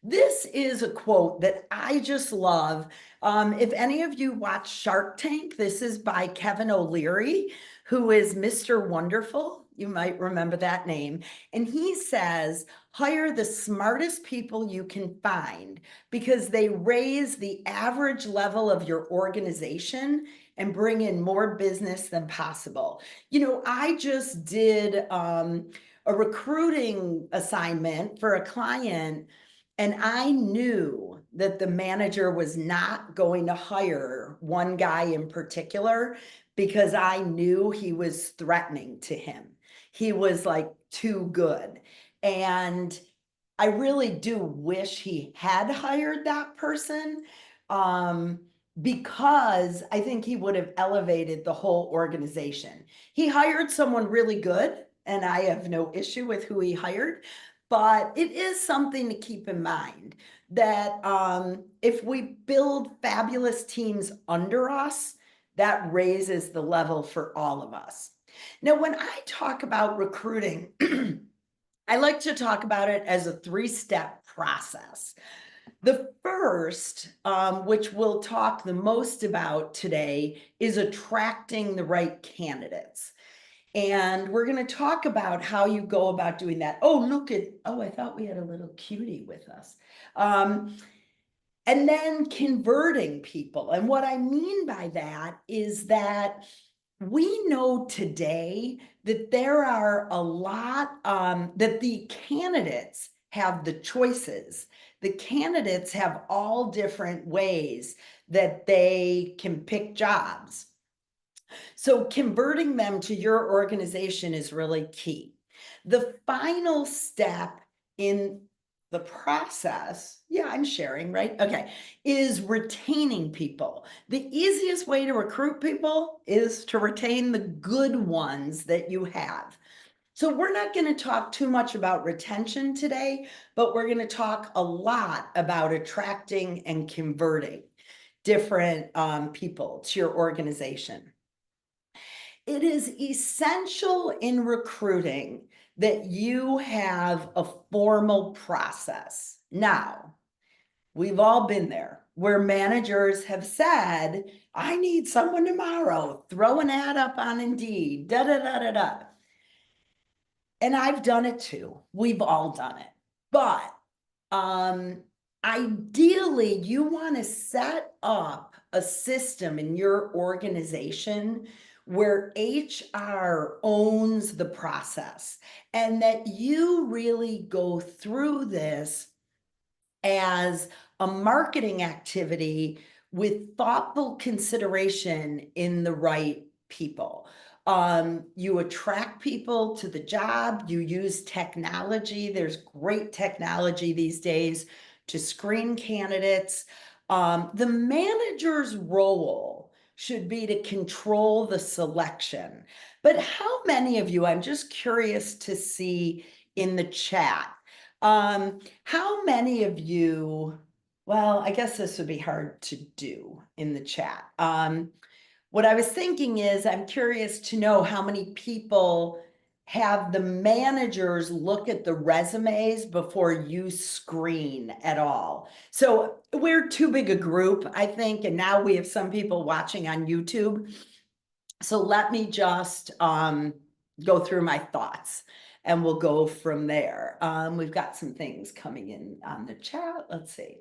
This is a quote that I just love. If any of you watch Shark Tank, this is by Kevin O'Leary, who is Mr. Wonderful. You might remember that name. And he says, hire the smartest people you can find because they raise the average level of your organization and bring in more business than possible. I just did a recruiting assignment for a client, and I knew that the manager was not going to hire one guy in particular because I knew he was threatening to him. He was like too good. And I really do wish he had hired that person, because I think he would have elevated the whole organization. He hired someone really good, and I have no issue with who he hired, but it is something to keep in mind that if we build fabulous teams under us, that raises the level for all of us. Now, when I talk about recruiting, I like to talk about it as a three-step process. The first, which we'll talk the most about today, is attracting the right candidates. And we're going to talk about how you go about doing that. I thought we had a little cutie with us. And then converting people. And what I mean by that is that we know today that there are a lot, that the candidates have the choices. The candidates have all different ways that they can pick jobs. So converting them to your organization is really key. The final step in the process, yeah, I'm sharing, right? Okay, is retaining people. The easiest way to recruit people is to retain the good ones that you have. So we're not going to talk too much about retention today, but we're going to talk a lot about attracting and converting different people to your organization. It is essential in recruiting that you have a formal process. Now, we've all been there where managers have said, I need someone tomorrow, throw an ad up on Indeed, da da da da da. And I've done it too. We've all done it. But ideally, you want to set up a system in your organization where HR owns the process and that you really go through this as a marketing activity with thoughtful consideration in the right people. You attract people to the job, you use technology. There's great technology these days to screen candidates. The manager's role should be to control the selection. But how many of you, I'm just curious to see in the chat, how many of you, well, I guess this would be hard to do in the chat. What I was thinking is I'm curious to know how many people have the managers look at the resumes before you screen at all. So we're too big a group, I think, and now we have some people watching on YouTube. So let me just go through my thoughts and we'll go from there. We've got some things coming in on the chat. Let's see.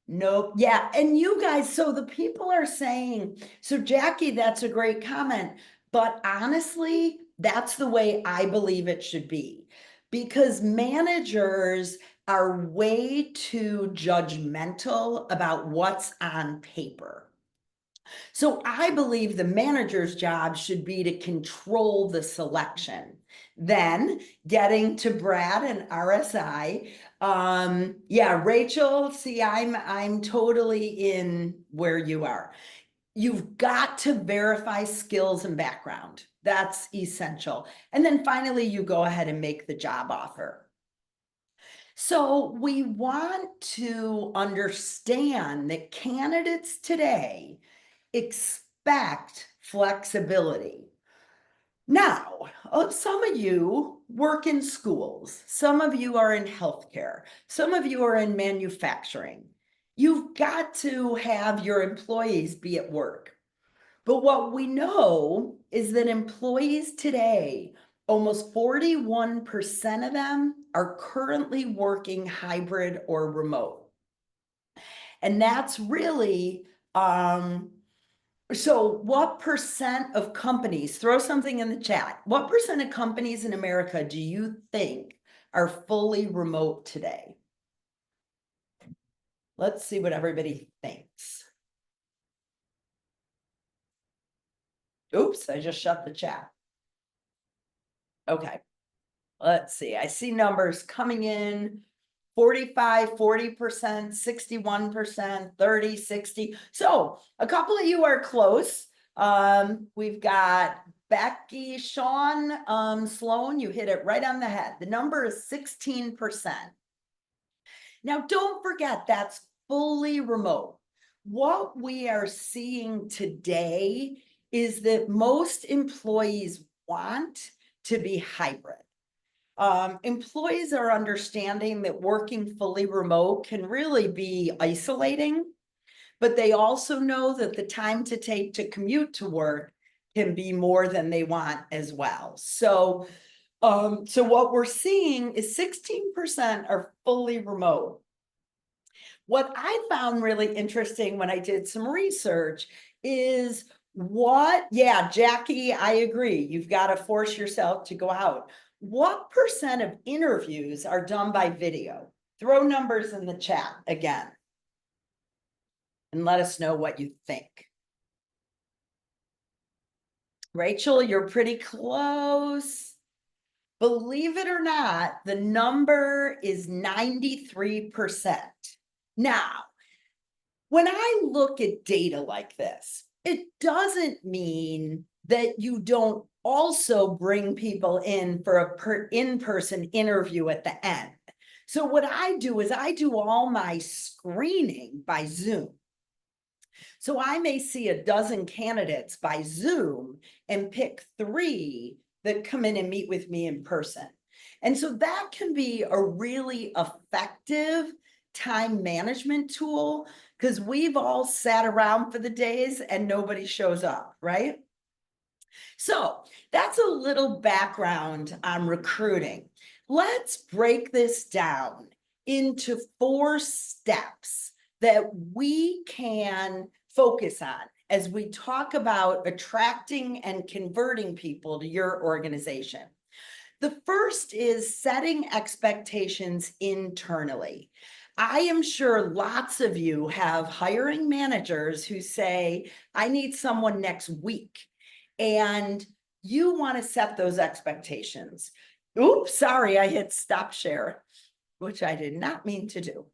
Nope. Yeah. And you guys, so the people are saying, so Jackie, that's a great comment. But honestly, that's the way I believe it should be, because managers are way too judgmental about what's on paper. So I believe the manager's job should be to control the selection. Then getting to Brad and RSI. Yeah, Rachel, see, I'm totally in where you are. You've got to verify skills and background. That's essential. And then finally, you go ahead and make the job offer. So we want to understand that candidates today expect flexibility. Now, some of you work in schools, some of you are in healthcare, some of you are in manufacturing. You've got to have your employees be at work. But what we know is that employees today, almost 41% of them are currently working hybrid or remote. And that's really, so what percent of companies, throw something in the chat, what percent of companies in America do you think are fully remote today? Let's see what everybody thinks. Oops, I just shut the chat. Okay, let's see. I see numbers coming in 45, 40%, 61%, 30, 60. So a couple of you are close. We've got Becky, Sean, Sloan, you hit it right on the head. The number is 16%. Now, don't forget that's fully remote. What we are seeing today is that most employees want to be hybrid. Employees are understanding that working fully remote can really be isolating, but they also know that the time to take to commute to work can be more than they want as well. So what we're seeing is 16% are fully remote. What I found really interesting when I did some research is yeah, Jackie, I agree. You've got to force yourself to go out. What percent of interviews are done by video? Throw numbers in the chat again and let us know what you think. Rachel, you're pretty close. Believe it or not, the number is 93%. Now, when I look at data like this, it doesn't mean that you don't also bring people in for a in-person interview at the end. So what I do is I do all my screening by Zoom. So I may see a dozen candidates by Zoom and pick 3 that come in and meet with me in person. And so that can be a really effective time management tool because we've all sat around for the days and nobody shows up, right? So that's a little background on recruiting. Let's break this down into 4 steps that we can focus on as we talk about attracting and converting people to your organization. The first is setting expectations internally. I am sure lots of you have hiring managers who say, I need someone next week. And you want to set those expectations. Oops, sorry, I hit stop share, which I did not mean to do.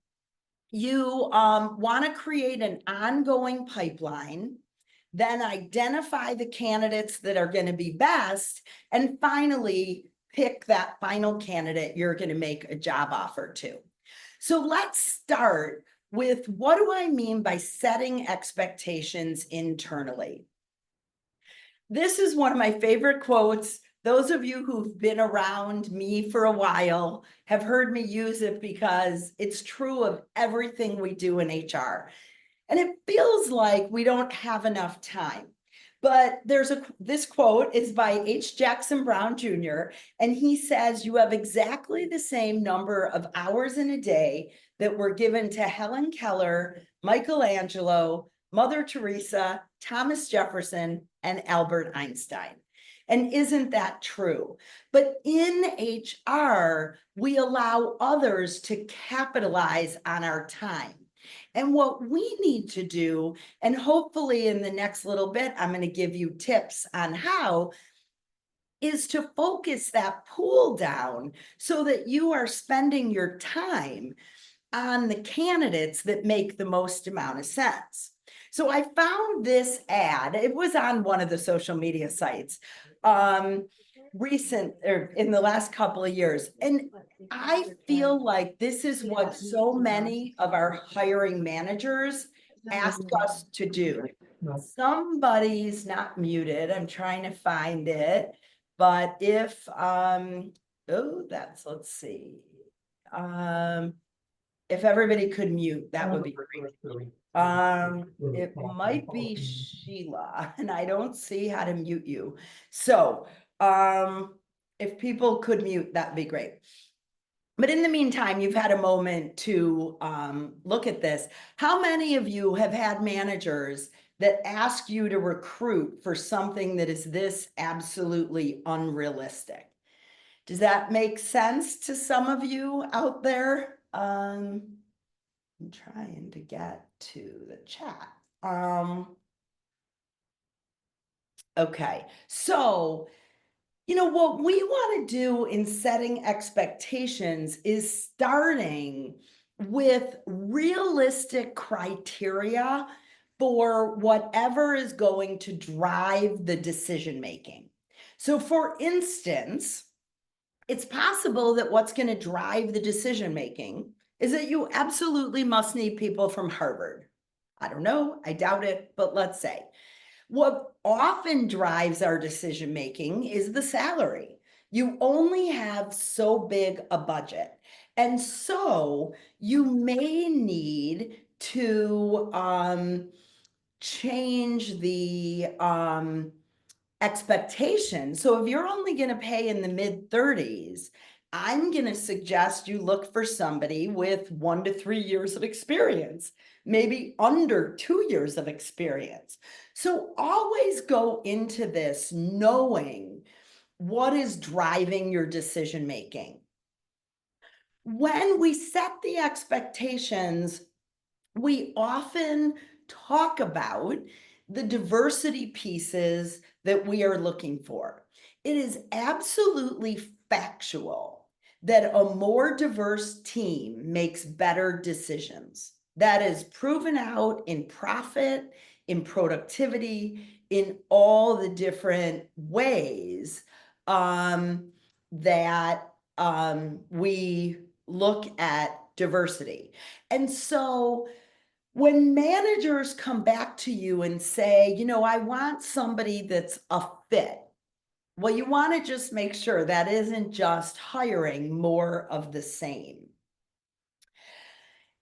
You want to create an ongoing pipeline, then identify the candidates that are going to be best, and finally pick that final candidate you're going to make a job offer to. So let's start with, what do I mean by setting expectations internally? This is one of my favorite quotes. Those of you who've been around me for a while have heard me use it because it's true of everything we do in HR. And it feels like we don't have enough time. But this quote is by H. Jackson Brown Jr., and he says, you have exactly the same number of hours in a day that were given to Helen Keller, Michelangelo, Mother Teresa, Thomas Jefferson, and Albert Einstein. And isn't that true? But in HR, we allow others to capitalize on our time. And what we need to do, and hopefully in the next little bit, I'm going to give you tips on how, is to focus that pool down so that you are spending your time on the candidates that make the most amount of sense. So I found this ad. It was on one of the social media sites in the last couple of years. And I feel like this is what so many of our hiring managers ask us to do. Somebody's not muted. I'm trying to find it. But if, let's see. If everybody could mute, that would be great. It might be Sheila, and I don't see how to mute you. So, if people could mute, that'd be great. But in the meantime, you've had a moment to look at this. How many of you have had managers that ask you to recruit for something that is this absolutely unrealistic? Does that make sense to some of you out there? I'm trying to get to the chat. Okay, so what we want to do in setting expectations is starting with realistic criteria for whatever is going to drive the decision making. So for instance, it's possible that what's going to drive the decision making is that you absolutely must need people from Harvard. I don't know, I doubt it, but let's say. What often drives our decision making is the salary. You only have so big a budget. And so you may need to change the expectation. So if you're only going to pay in the mid-30s, I'm going to suggest you look for somebody with 1 to 3 years of experience, maybe under 2 years of experience. So always go into this knowing what is driving your decision making. When we set the expectations, we often talk about the diversity pieces that we are looking for. It is absolutely factual that a more diverse team makes better decisions. That is proven out in profit, in productivity, in all the different ways that we look at diversity. And so when managers come back to you and say, I want somebody that's a fit, well, you want to just make sure that isn't just hiring more of the same.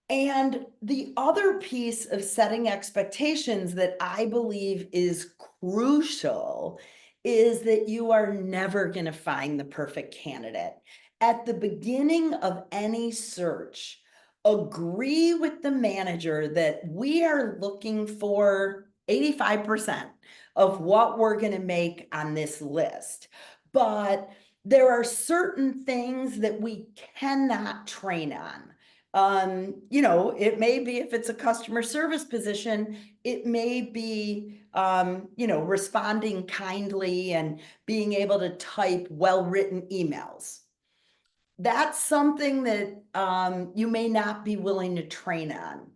And the other piece of setting expectations that I believe is crucial is that you are never going to find the perfect candidate. At the beginning of any search, agree with the manager that we are looking for 85% of what we're going to make on this list. But there are certain things that we cannot train on. It may be, if it's a customer service position, it may be, responding kindly and being able to type well-written emails. That's something that you may not be willing to train on.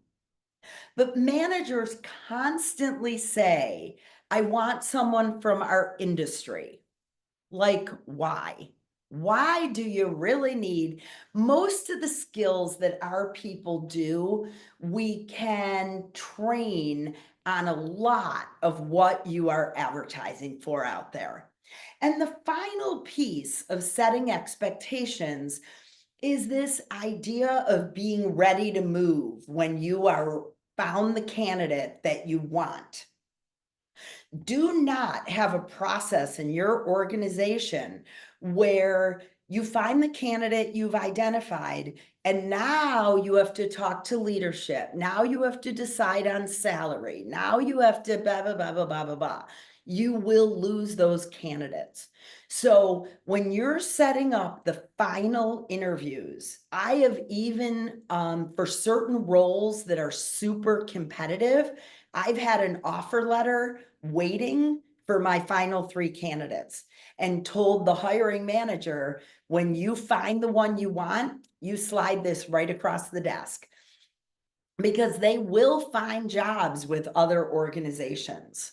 But managers constantly say, I want someone from our industry. Like, why? Why do you really need most of the skills that our people do? We can train on a lot of what you are advertising for out there. And the final piece of setting expectations is this idea of being ready to move when you are found the candidate that you want. Do not have a process in your organization where you find the candidate you've identified and now you have to talk to leadership. Now you have to decide on salary. Now you have to blah, blah, blah, blah, blah, blah, blah. You will lose those candidates. So when you're setting up the final interviews, I have even, for certain roles that are super competitive, I've had an offer letter waiting for my final 3 candidates and told the hiring manager, when you find the one you want, you slide this right across the desk, because they will find jobs with other organizations.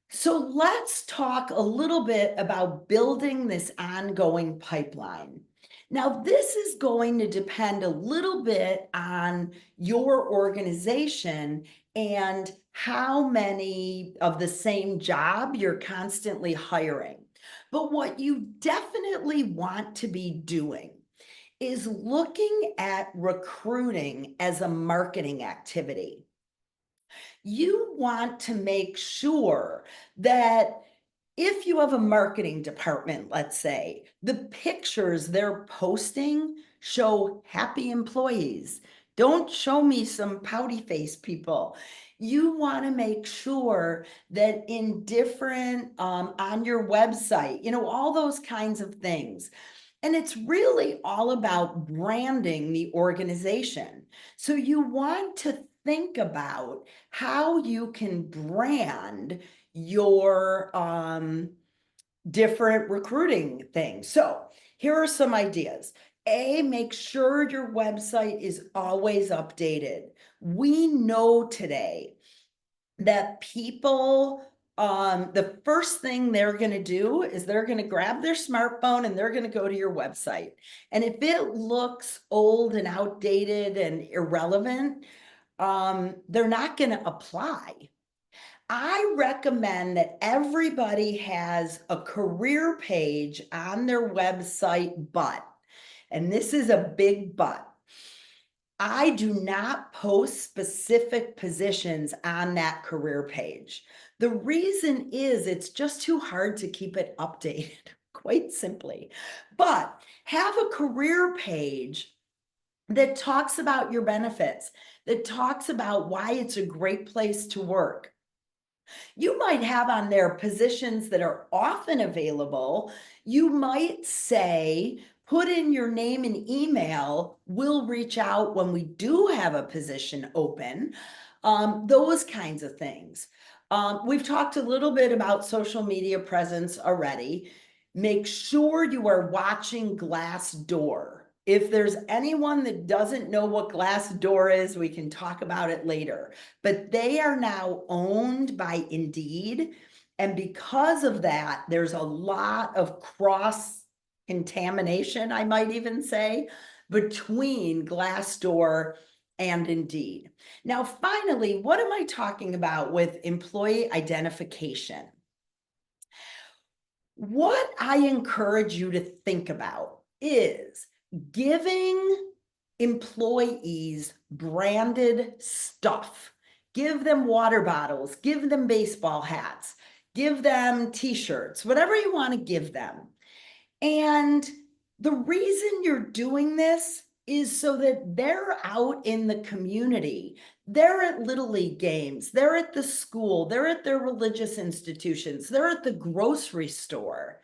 So let's talk a little bit about building this ongoing pipeline. Now, this is going to depend a little bit on your organization and how many of the same job you're constantly hiring. But what you definitely want to be doing is looking at recruiting as a marketing activity. You want to make sure that if you have a marketing department, let's say, the pictures they're posting show happy employees. Don't show me some pouty face people. You want to make sure that in different, on your website, all those kinds of things. And it's really all about branding the organization. So you want to think about how you can brand your different recruiting things. So here are some ideas. Make sure your website is always updated. We know today that people, the first thing they're going to do is they're going to grab their smartphone and they're going to go to your website. And if it looks old and outdated and irrelevant, they're not going to apply. I recommend that everybody has a career page on their website, but, and this is a big but, I do not post specific positions on that career page. The reason is it's just too hard to keep it updated, quite simply. But have a career page that talks about your benefits, that talks about why it's a great place to work. You might have on there positions that are often available. You might say, put in your name and email. We'll reach out when we do have a position open. Those kinds of things. We've talked a little bit about social media presence already. Make sure you are watching Glassdoor. If there's anyone that doesn't know what Glassdoor is, we can talk about it later. But they are now owned by Indeed. And because of that, there's a lot of cross contamination, I might even say, between Glassdoor and Indeed. Now, finally, what am I talking about with employee identification? What I encourage you to think about is giving employees branded stuff. Give them water bottles, give them baseball hats, give them t-shirts, whatever you want to give them. And the reason you're doing this is so that they're out in the community. They're at Little League games, they're at the school, they're at their religious institutions, they're at the grocery store,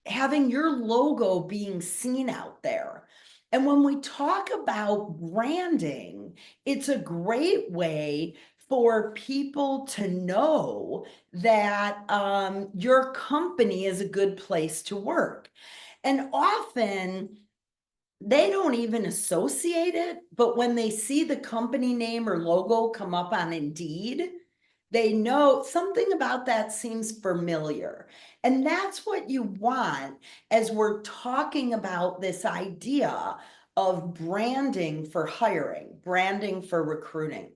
having your logo being seen out there. And when we talk about branding, it's a great way for people to know that your company is a good place to work. And often they don't even associate it, but when they see the company name or logo come up on Indeed, they know something about that seems familiar. And that's what you want as we're talking about this idea of branding for hiring, branding for recruiting.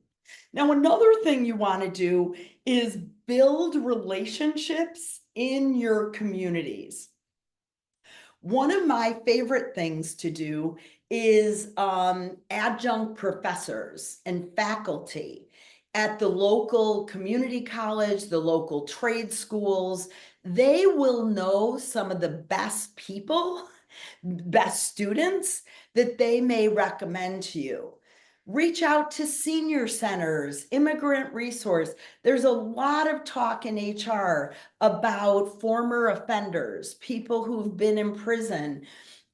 Now, another thing you want to do is build relationships in your communities. One of my favorite things to do is adjunct professors and faculty at the local community college, the local trade schools. They will know some of the best people, best students that they may recommend to you. Reach out to senior centers, immigrant resource. There's a lot of talk in HR about former offenders, people who've been in prison,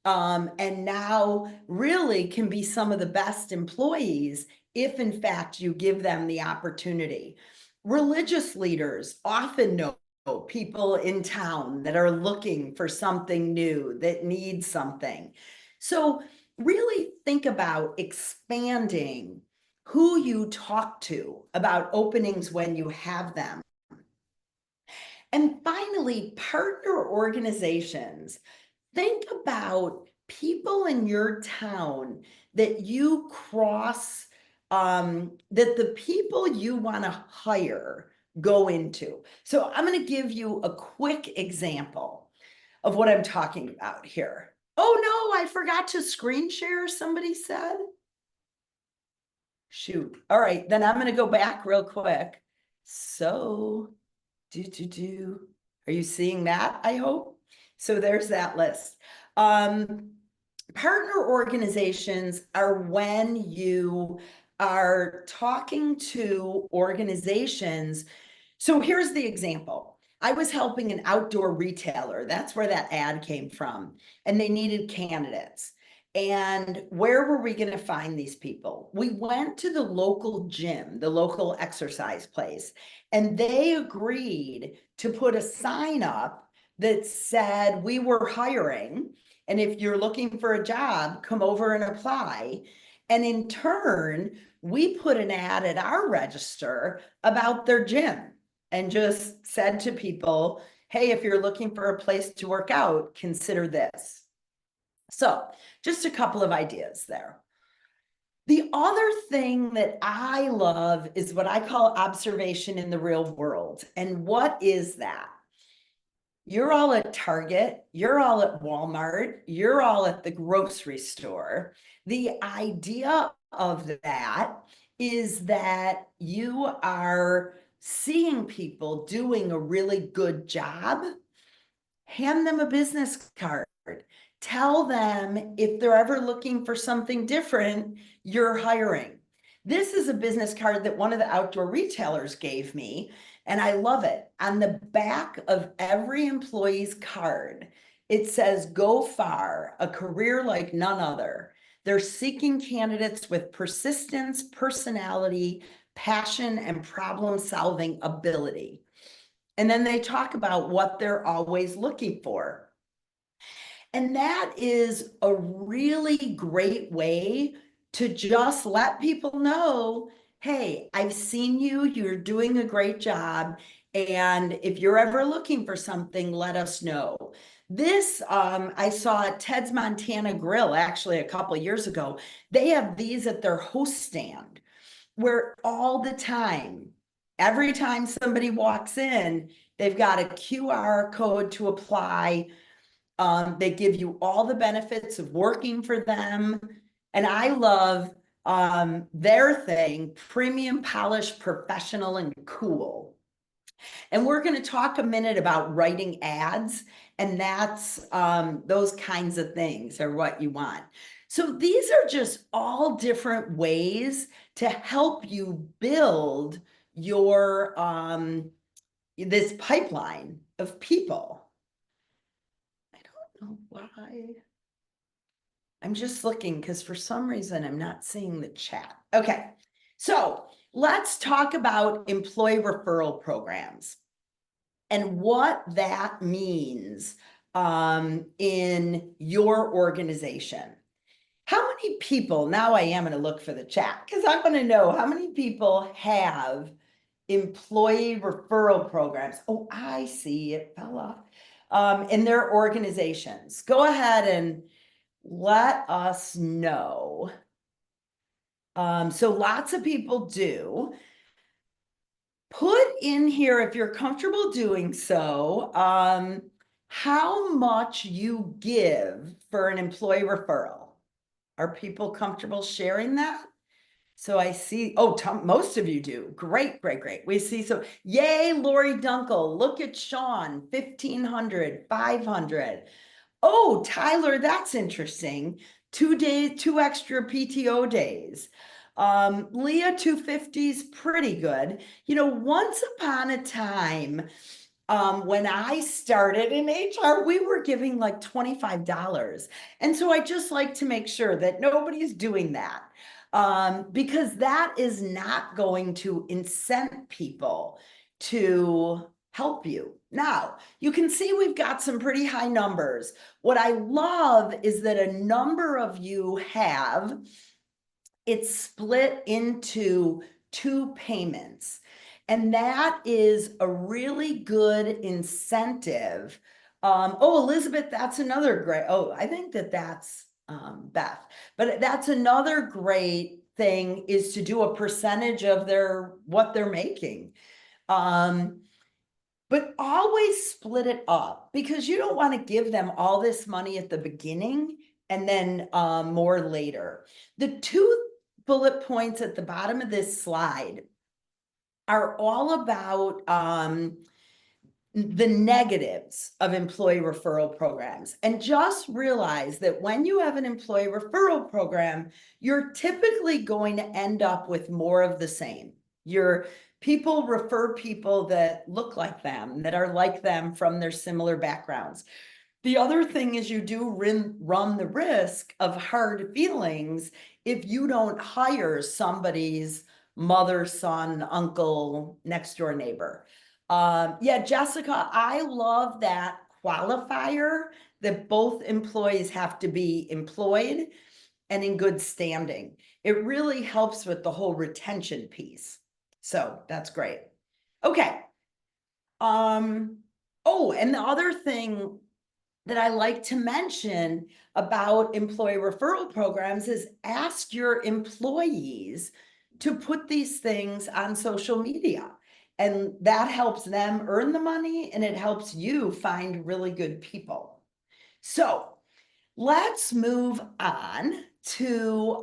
and now really can be some of the best employees if in fact you give them the opportunity. Religious leaders often know people in town that are looking for something new, that need something. So really think about expanding who you talk to about openings when you have them. And finally, partner organizations. Think about people in your town that you cross, that the people you want to hire go into. So I'm going to give you a quick example. of what I'm talking about here. Oh no, I forgot to screen share, somebody said. Shoot. All right, then I'm gonna go back real quick. So, are you seeing that, I hope? So there's that list. Partner organizations are when you are talking to organizations. So here's the example. I was helping an outdoor retailer. That's where that ad came from. And they needed candidates. And where were we going to find these people? We went to the local gym, the local exercise place, and they agreed to put a sign up that said we were hiring. And if you're looking for a job, come over and apply. And in turn, we put an ad at our register about their gym and just said to people, hey, if you're looking for a place to work out, consider this. So just a couple of ideas there. The other thing that I love is what I call observation in the real world. And what is that? You're all at Target, you're all at Walmart, you're all at the grocery store. The idea of that is that you are seeing people doing a really good job. Hand them a business card. Tell them if they're ever looking for something different, you're hiring. This is a business card that one of the outdoor retailers gave me, and I love it. On the back of every employee's card, it says, "Go far, a career like none other." They're seeking candidates with persistence, personality, passion, and problem-solving ability. And then they talk about what they're always looking for. And that is a really great way to just let people know, hey, I've seen you, you're doing a great job. And if you're ever looking for something, let us know. This, I saw at Ted's Montana Grill actually a couple of years ago. They have these at their host stand where all the time, every time somebody walks in, they've got a QR code to apply. They give you all the benefits of working for them. And I love their thing, premium, polished, professional, and cool. And we're going to talk a minute about writing ads, and that's those kinds of things are what you want. So these are just all different ways to help you build your this pipeline of people. I don't know why. I'm just looking because for some reason I'm not seeing the chat. Okay, so let's talk about employee referral programs and what that means in your organization. How many people, now I am going to look for the chat because I want to know how many people have employee referral programs. Oh, I see it fell off in their organizations. Go ahead and let us know. So lots of people do. Put in here, if you're comfortable doing so, how much you give for an employee referral. Are people comfortable sharing that? So I see, oh, most of you do. Great, great, great. We see, so yay, Lori Dunkel. Look at Sean, 1,500, 500. Oh, Tyler, that's interesting. 2 days, 2 extra PTO days. Leah, 250's pretty good. You know, once upon a time, when I started in HR, we were giving like $25. And so I just like to make sure that nobody's doing that. Because that is not going to incent people to help you. Now, you can see we've got some pretty high numbers. What I love is that a number of you have it's split into 2 payments. And that is a really good incentive. Oh, Elizabeth, that's another great, oh, I think that's Beth, but that's another great thing is to do a percentage of what they're making. But always split it up, because you don't want to give them all this money at the beginning and then more later. The 2 bullet points at the bottom of this slide are all about the negatives of employee referral programs. And just realize that when you have an employee referral program, you're typically going to end up with more of the same. Your people refer people that look like them, that are like them from their similar backgrounds. The other thing is you do run the risk of hard feelings if you don't hire somebody's mother, son, uncle, next door neighbor. Yeah, Jessica, I love that qualifier that both employees have to be employed and in good standing. It really helps with the whole retention piece. So that's great. Okay. Oh, and the other thing that I like to mention about employee referral programs is ask your employees to put these things on social media. And that helps them earn the money, and it helps you find really good people. So let's move on to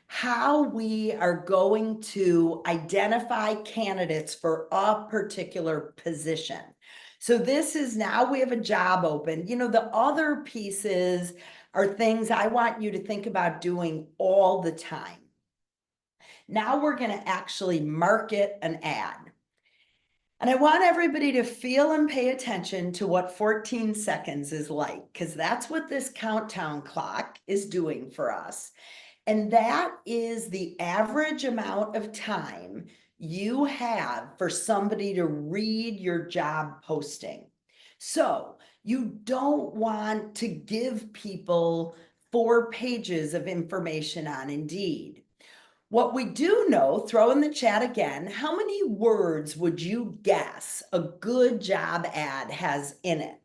how we are going to identify candidates for a particular position. So this is, now we have a job open. You know, the other pieces are things I want you to think about doing all the time. Now we're going to actually market an ad. And I want everybody to feel and pay attention to what 14 seconds is like, because that's what this countdown clock is doing for us. And that is the average amount of time you have for somebody to read your job posting. So you don't want to give people 4 pages of information on Indeed. What we do know, throw in the chat again, how many words would you guess a good job ad has in it?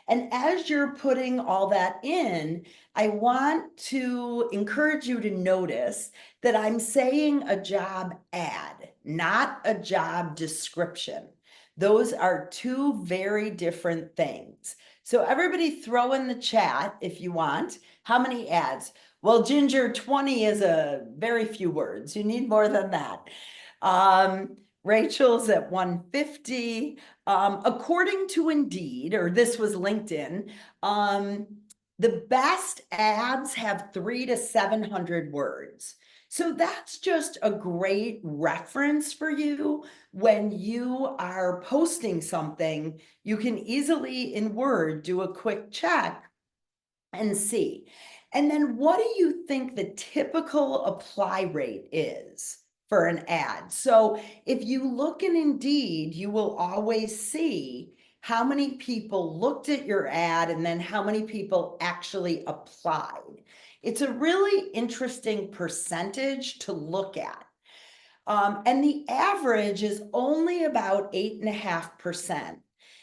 And as you're putting all that in, I want to encourage you to notice that I'm saying a job ad, not a job description. Those are 2 very different things. So everybody throw in the chat if you want, how many ads? Well, Ginger, 20 is a very few words. You need more than that. Rachel's at 150. According to Indeed, or this was LinkedIn, the best ads have 300 to 700 words. So that's just a great reference for you when you are posting something. You can easily in Word do a quick check and see. And then what do you think the typical apply rate is for an ad? So if you look in Indeed, you will always see how many people looked at your ad and then how many people actually applied. It's a really interesting percentage to look at. And the average is only about 8.5%.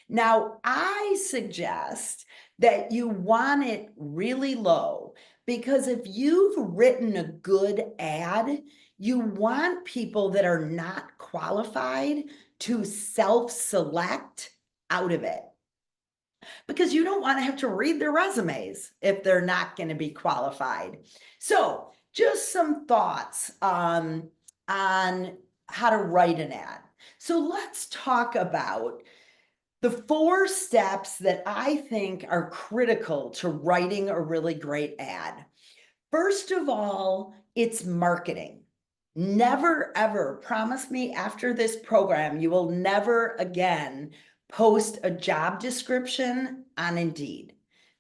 Now, I suggest that you want it really low, because if you've written a good ad, you want people that are not qualified to self-select out of it, because you don't want to have to read their resumes if they're not going to be qualified. So just some thoughts on how to write an ad. So let's talk about the 4 steps that I think are critical to writing a really great ad. First of all, it's marketing. Never, ever promise me after this program, you will never again post a job description on Indeed.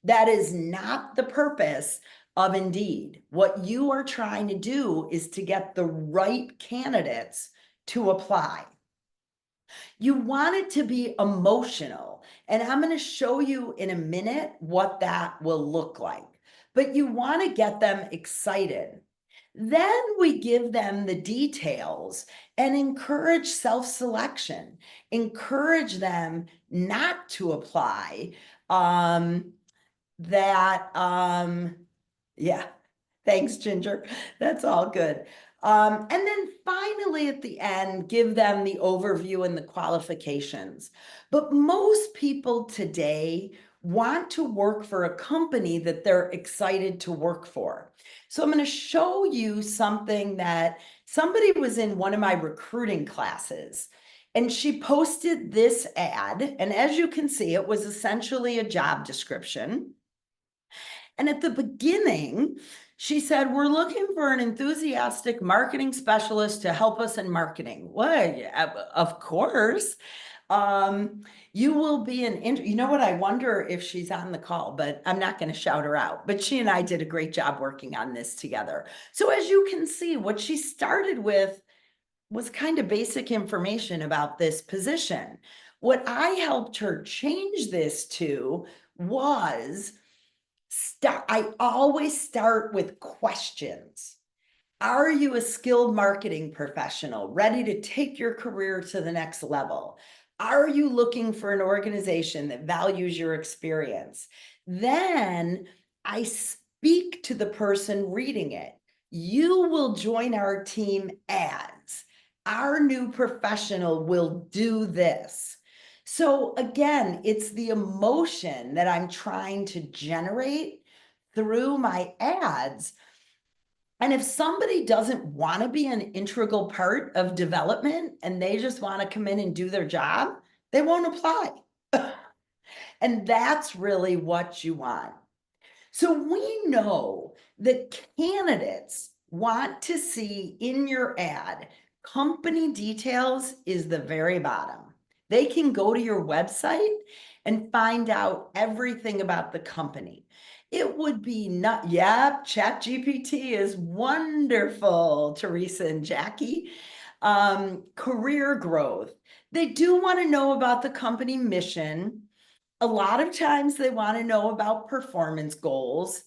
That is not the purpose of Indeed. What you are trying to do is to get the right candidates to apply. You want it to be emotional, and I'm going to show you in a minute what that will look like. But you want to get them excited. Then we give them the details and encourage self-selection. Encourage them not to apply. Yeah, thanks, Ginger. That's all good. And then finally, at the end, give them the overview and the qualifications. But most people today want to work for a company that they're excited to work for. So I'm going to show you something that somebody was in one of my recruiting classes, and she posted this ad. And as you can see, it was essentially a job description. And at the beginning, she said, we're looking for an enthusiastic marketing specialist to help us in marketing. Well, yeah, of course. You will be you know what? I wonder if she's on the call, but I'm not going to shout her out. But she and I did a great job working on this together. So as you can see, what she started with was kind of basic information about this position. What I helped her change this to was I always start with questions. Are you a skilled marketing professional ready to take your career to the next level? Are you looking for an organization that values your experience? Then I speak to the person reading it. You will join our team as our new professional will do this. So again, it's the emotion that I'm trying to generate through my ads. And if somebody doesn't want to be an integral part of development and they just want to come in and do their job, they won't apply. And that's really what you want. So we know that candidates want to see in your ad, company details is the very bottom. They can go to your website and find out everything about the company. It would be not, yeah, ChatGPT is wonderful, Teresa and Jackie. Career growth. They do want to know about the company mission. A lot of times they want to know about performance goals.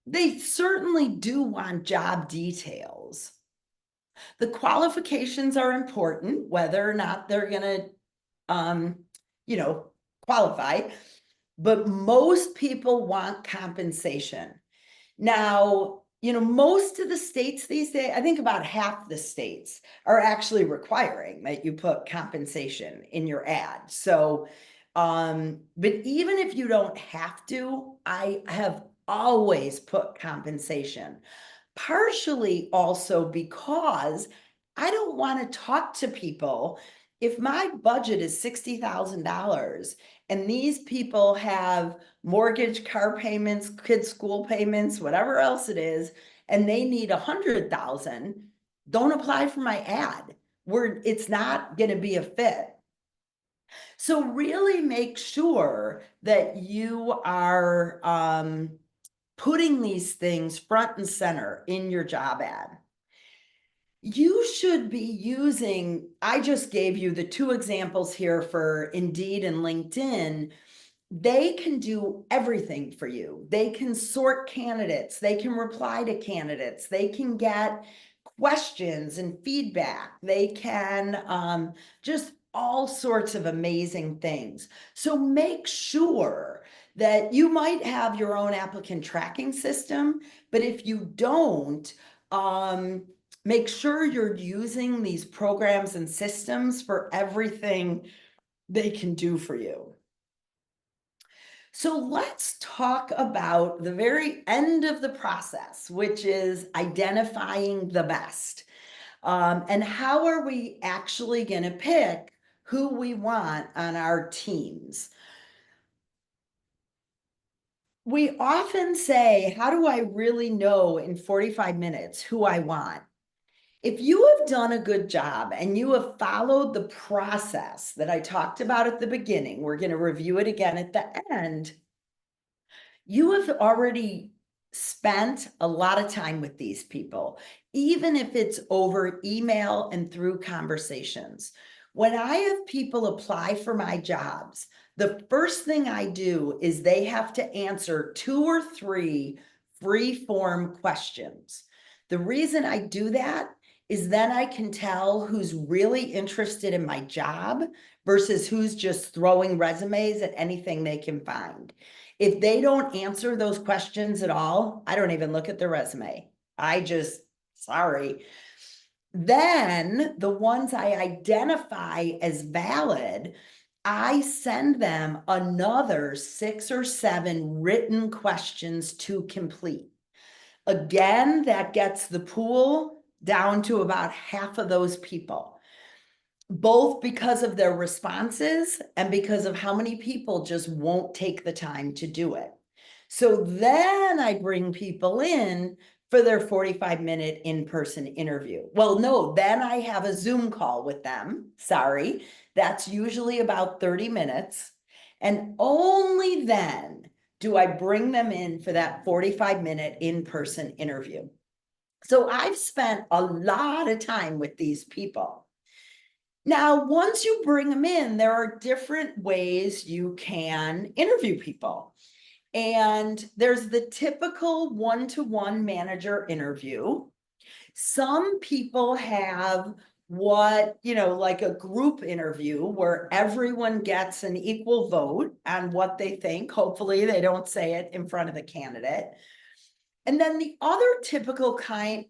They certainly do want job details. The qualifications are important, whether or not they're going to, qualify, but most people want compensation. Now, most of the states these days, I think about half the states are actually requiring that you put compensation in your ad. So, but even if you don't have to, I have always put compensation, partially also because I don't want to talk to people. If my budget is $60,000 and these people have mortgage, car payments, kids' school payments, whatever else it is, and they need 100,000, don't apply for my ad. It's not going to be a fit. So really make sure that you are putting these things front and center in your job ad. You should be using, I just gave you the two examples here for Indeed and LinkedIn. They can do everything for you. They can sort candidates. They can reply to candidates. They can get questions and feedback. They can just all sorts of amazing things. So make sure that you might have your own applicant tracking system, but if you don't, make sure you're using these programs and systems for everything they can do for you. So let's talk about the very end of the process, which is identifying the best. And how are we actually going to pick who we want on our teams? We often say, how do I really know in 45 minutes who I want? If you have done a good job and you have followed the process that I talked about at the beginning, we're going to review it again at the end. You have already spent a lot of time with these people, even if it's over email and through conversations. When I have people apply for my jobs, the first thing I do is they have to answer 2 or 3 free form questions. The reason I do that is then I can tell who's really interested in my job versus who's just throwing resumes at anything they can find. If they don't answer those questions at all, I don't even look at their resume. Sorry. Then the ones I identify as valid, I send them another 6 or 7 written questions to complete. Again, that gets the pool down to about half of those people, both because of their responses and because of how many people just won't take the time to do it. So then I bring people in for their 45-minute in-person interview. Well, no, then I have a Zoom call with them. Sorry, that's usually about 30 minutes. And only then do I bring them in for that 45-minute in-person interview. So I've spent a lot of time with these people. Now, once you bring them in, there are different ways you can interview people. And there's the typical one-to-one manager interview. Some people have what, like a group interview where everyone gets an equal vote on what they think. Hopefully they don't say it in front of the candidate. And then the other typical kind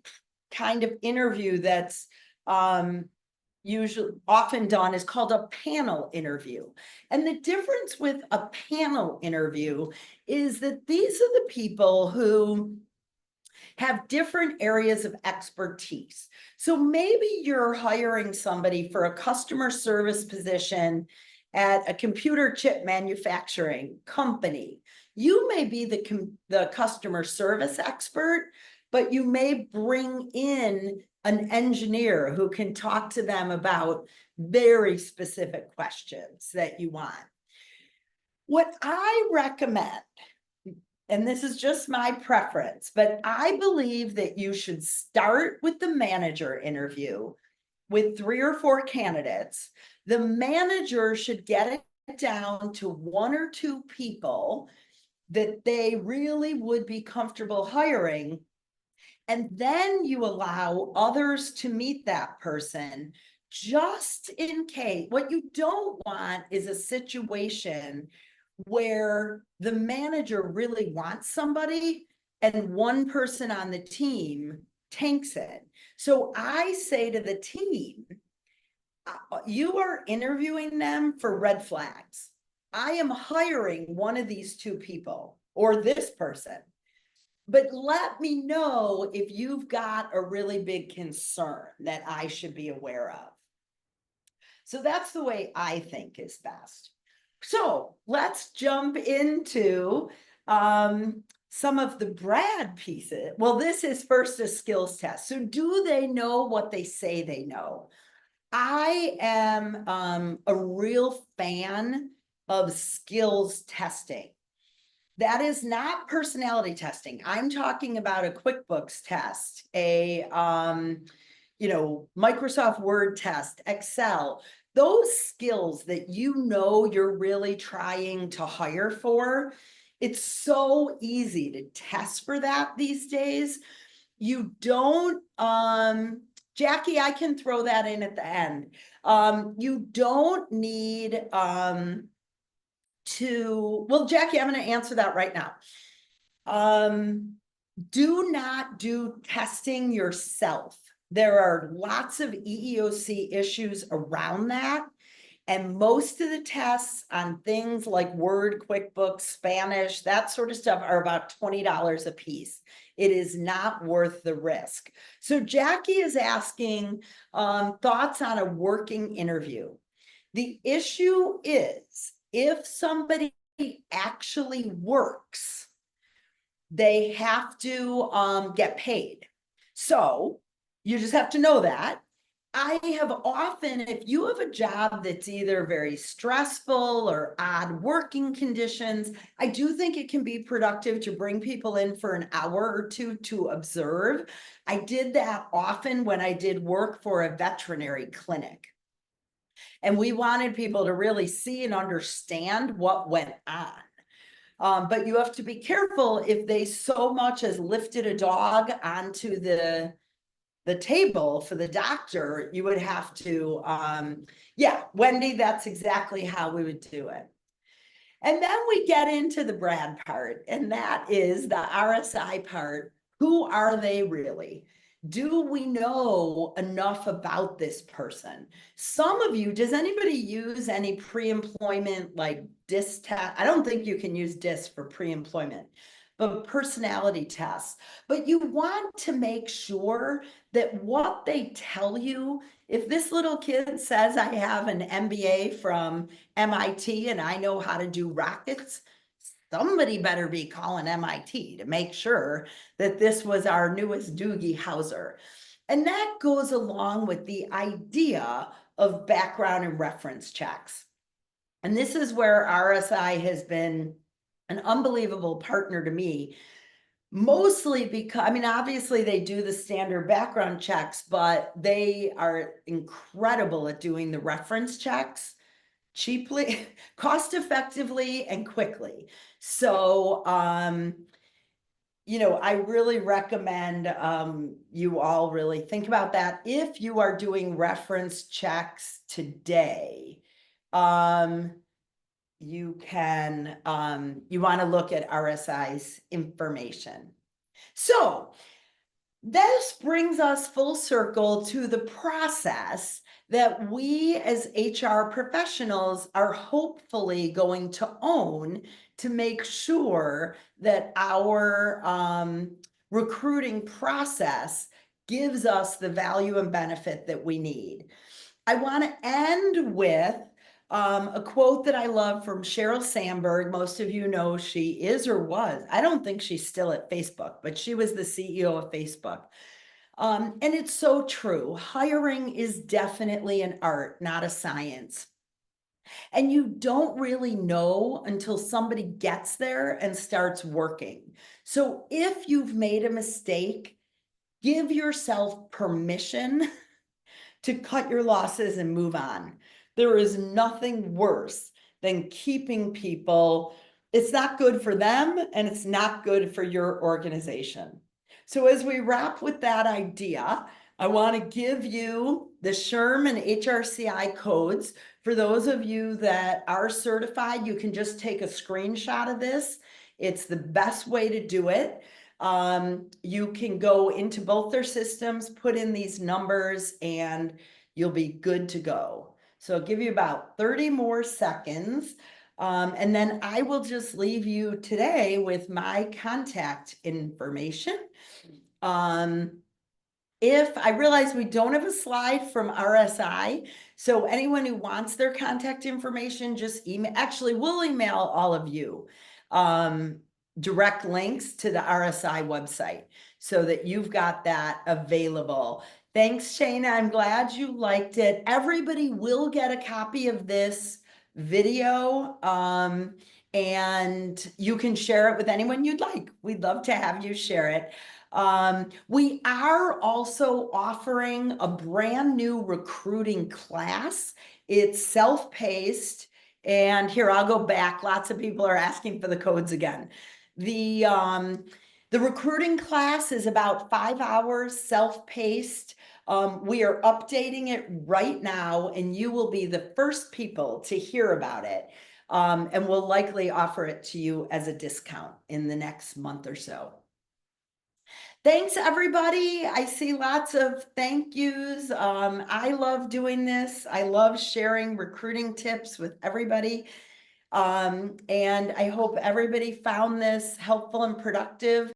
of interview that's usually often done is called a panel interview. And the difference with a panel interview is that these are the people who have different areas of expertise. So maybe you're hiring somebody for a customer service position at a computer chip manufacturing company. You may be the customer service expert, but you may bring in an engineer who can talk to them about very specific questions that you want. What I recommend, and this is just my preference, but I believe that you should start with the manager interview with 3 or 4 candidates. The manager should get it down to 1 or 2 people that they really would be comfortable hiring. And then you allow others to meet that person just in case. What you don't want is a situation where the manager really wants somebody and one person on the team tanks it. So I say to the team, you are interviewing them for red flags. I am hiring one of these 2 people or this person, but let me know if you've got a really big concern that I should be aware of. So that's the way I think is best. So let's jump into some of the Brad pieces. Well, this is first a skills test. So do they know what they say they know? I am a real fan of skills testing. That is not personality testing. I'm talking about a QuickBooks test, a Microsoft Word test, Excel, those skills that you're really trying to hire for. It's so easy to test for that these days. You don't, Jackie, I can throw that in at the end. You don't need well, Jackie, I'm going to answer that right now. Do not do testing yourself. There are lots of EEOC issues around that. And most of the tests on things like Word, QuickBooks, Spanish, that sort of stuff are about $20 a piece. It is not worth the risk. So Jackie is asking thoughts on a working interview. The issue is if somebody actually works, they have to get paid. So you just have to know that. I have often, if you have a job that's either very stressful or odd working conditions, I do think it can be productive to bring people in for an hour or 2 to observe. I did that often when I did work for a veterinary clinic. And we wanted people to really see and understand what went on. But you have to be careful if they so much as lifted a dog onto the table for the doctor, you would have to, yeah, Wendy, that's exactly how we would do it. And then we get into the Brad part, and that is the RSI part. Who are they really? Do we know enough about this person? Some of you, does anybody use any pre-employment like DIS test? I don't think you can use DIS for pre-employment, but personality tests. But you want to make sure that what they tell you, if this little kid says I have an MBA from MIT and I know how to do rockets, somebody better be calling MIT to make sure that this was our newest Doogie Howser. And that goes along with the idea of background and reference checks. And this is where RSI has been an unbelievable partner to me, mostly because, I mean, obviously they do the standard background checks, but they are incredible at doing the reference checks cheaply, cost effectively, and quickly. So, you know, I really recommend you all really think about that. If you are doing reference checks today, you can, you want to look at RSI's information. So this brings us full circle to the process that we as HR professionals are hopefully going to own to make sure that our recruiting process gives us the value and benefit that we need. I want to end with a quote that I love from Sheryl Sandberg. Most of you know she is or was, I don't think she's still at Facebook, but she was the CEO of Facebook. And it's so true. Hiring is definitely an art, not a science. And you don't really know until somebody gets there and starts working. So if you've made a mistake, give yourself permission to cut your losses and move on. There is nothing worse than keeping people. It's not good for them and it's not good for your organization. So as we wrap with that idea, I want to give you the SHRM and HRCI codes. For those of you that are certified, you can just take a screenshot of this. It's the best way to do it. You can go into both their systems, put in these numbers, and you'll be good to go. So I'll give you about 30 more seconds. And then I will just leave you today with my contact information. If I realize we don't have a slide from RSI, so anyone who wants their contact information, just email. Actually, we'll email all of you direct links to the RSI website so that you've got that available. Thanks, Shana. I'm glad you liked it. Everybody will get a copy of this video, and you can share it with anyone you'd like. We'd love to have you share it. We are also offering a brand new recruiting class. It's self-paced. And here, I'll go back. Lots of people are asking for the codes again. The recruiting class is about 5 hours, self-paced. We are updating it right now, and you will be the first people to hear about it. And we'll likely offer it to you as a discount in the next month or so. Thanks, everybody. I see lots of thank yous. I love doing this. I love sharing recruiting tips with everybody. And I hope everybody found this helpful and productive.